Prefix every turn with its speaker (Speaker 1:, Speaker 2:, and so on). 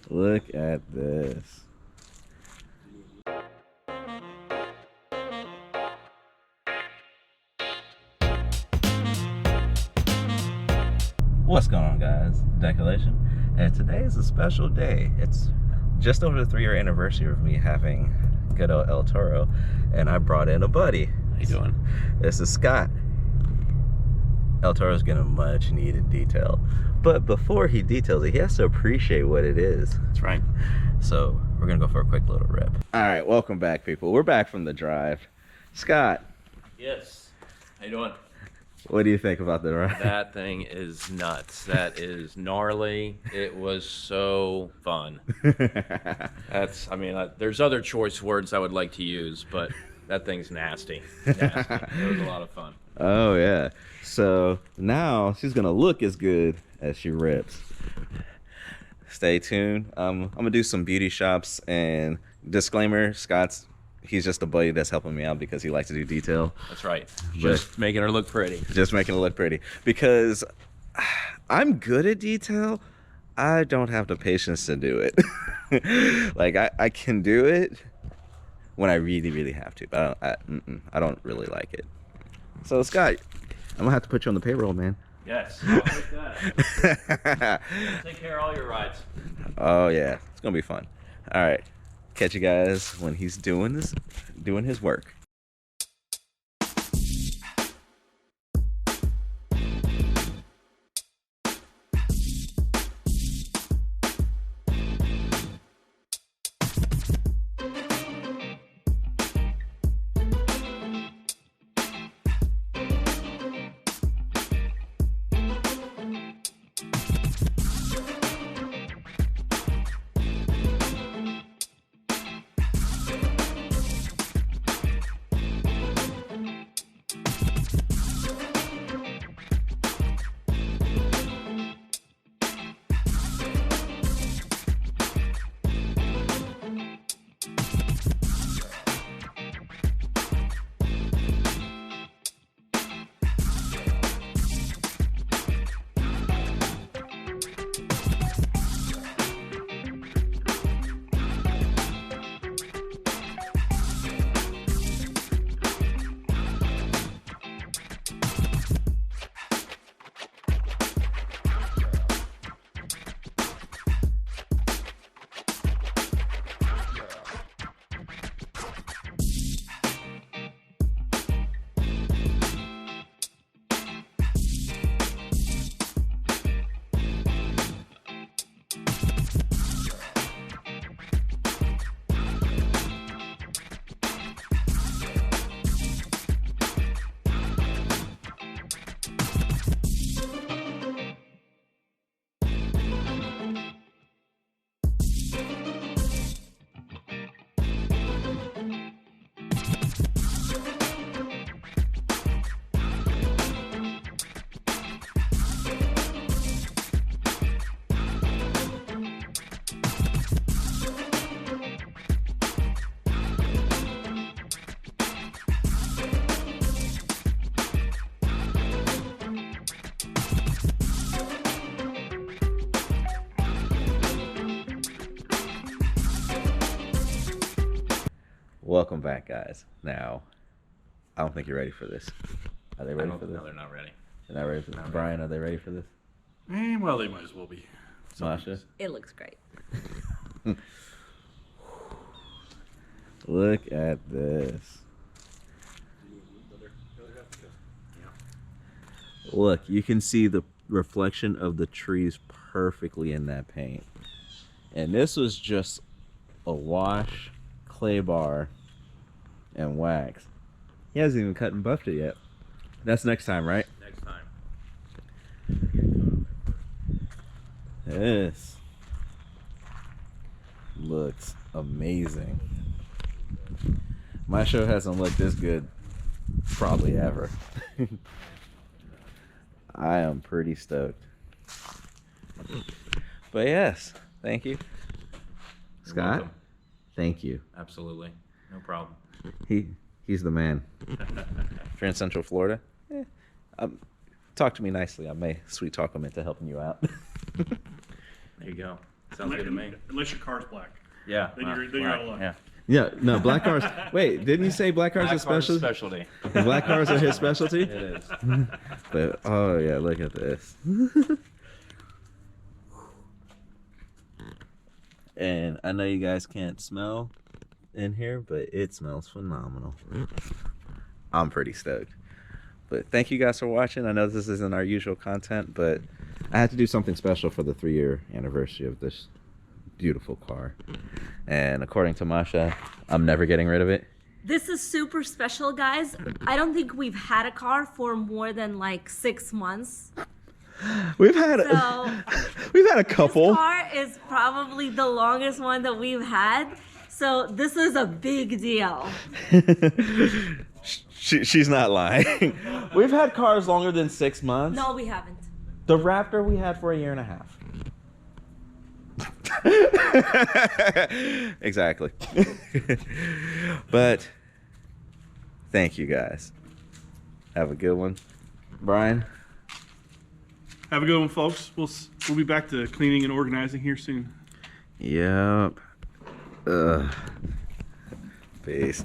Speaker 1: Look at this. What's going on, guys? Decelation. And today is a special day. It's just over the 3-year anniversary of me having good old El Toro, and I brought in a buddy.
Speaker 2: How you doing?
Speaker 1: This is Scott. El Toro's getting a much needed detail. But before he details it, he has to appreciate what it is.
Speaker 2: That's right.
Speaker 1: So we're gonna go for a quick little rip. All right, welcome back, people. We're back from the drive. Scott.
Speaker 2: Yes. How you doing?
Speaker 1: What do you think about the ride?
Speaker 2: That thing is nuts. That is gnarly. It was so fun. There's other choice words I would like to use, but that thing's nasty. Nasty. It was a lot of fun.
Speaker 1: Oh, yeah. So now she's going to look as good as she rips. Stay tuned. I'm going to do some beauty shops, and disclaimer, he's just a buddy that's helping me out because he likes to do detail.
Speaker 2: That's right. Just making her look pretty.
Speaker 1: Just making it look pretty. Because I'm good at detail. I don't have the patience to do it. Like, I can do it when I really, really have to. But I don't really like it. So, Scott, I'm going to have to put you on the payroll, man.
Speaker 2: Yes. I'll take that. I'll take care of all your rides.
Speaker 1: Oh, yeah. It's going to be fun. All right. Catch you guys when he's doing his work. Welcome back, guys. Now, I don't think you're ready for this. Are they ready for this?
Speaker 2: No, they're not ready.
Speaker 1: They're not ready for this. Brian, are they ready for this?
Speaker 3: Well, they might as well be.
Speaker 1: Masha?
Speaker 4: It looks great.
Speaker 1: Look at this. Look, you can see the reflection of the trees perfectly in that paint. And this was just a wash, clay bar, and wax. He hasn't even cut and buffed it yet. That's next time, right?
Speaker 2: Next time.
Speaker 1: This looks amazing. My show hasn't looked this good probably ever. I am pretty stoked. But yes, thank you.
Speaker 2: You're
Speaker 1: Scott,
Speaker 2: welcome.
Speaker 1: thank you.
Speaker 2: Absolutely. No problem.
Speaker 1: He's the man. If you're in Central Florida, talk to me nicely. I may sweet talk him into helping you out.
Speaker 2: There you go. Sounds good to me.
Speaker 3: Unless your car's black.
Speaker 2: Yeah.
Speaker 3: Then you're out of luck.
Speaker 2: Yeah.
Speaker 1: Yeah, no, black cars. Wait, didn't you say black cars are special?
Speaker 2: Specialty.
Speaker 1: Black cars are his specialty?
Speaker 2: It is.
Speaker 1: But oh yeah, look at this. And I know you guys can't smell in here, but it smells phenomenal. I'm pretty stoked. But thank you guys for watching. I know this isn't our usual content, but I had to do something special for the 3-year anniversary of this beautiful car. And according to Masha, I'm never getting rid of it.
Speaker 4: This is super special, guys. I don't think we've had a car for more than like 6 months.
Speaker 1: We've had a couple.
Speaker 4: This car is probably the longest one that we've had. So this is a big deal.
Speaker 1: She's not lying. We've had cars longer than 6 months.
Speaker 4: No, we haven't.
Speaker 1: The Raptor we had for 1.5 years. Exactly. But thank you guys. Have a good one. Brian?
Speaker 3: Have a good one, folks. We'll be back to cleaning and organizing here soon.
Speaker 1: Yep. Peace.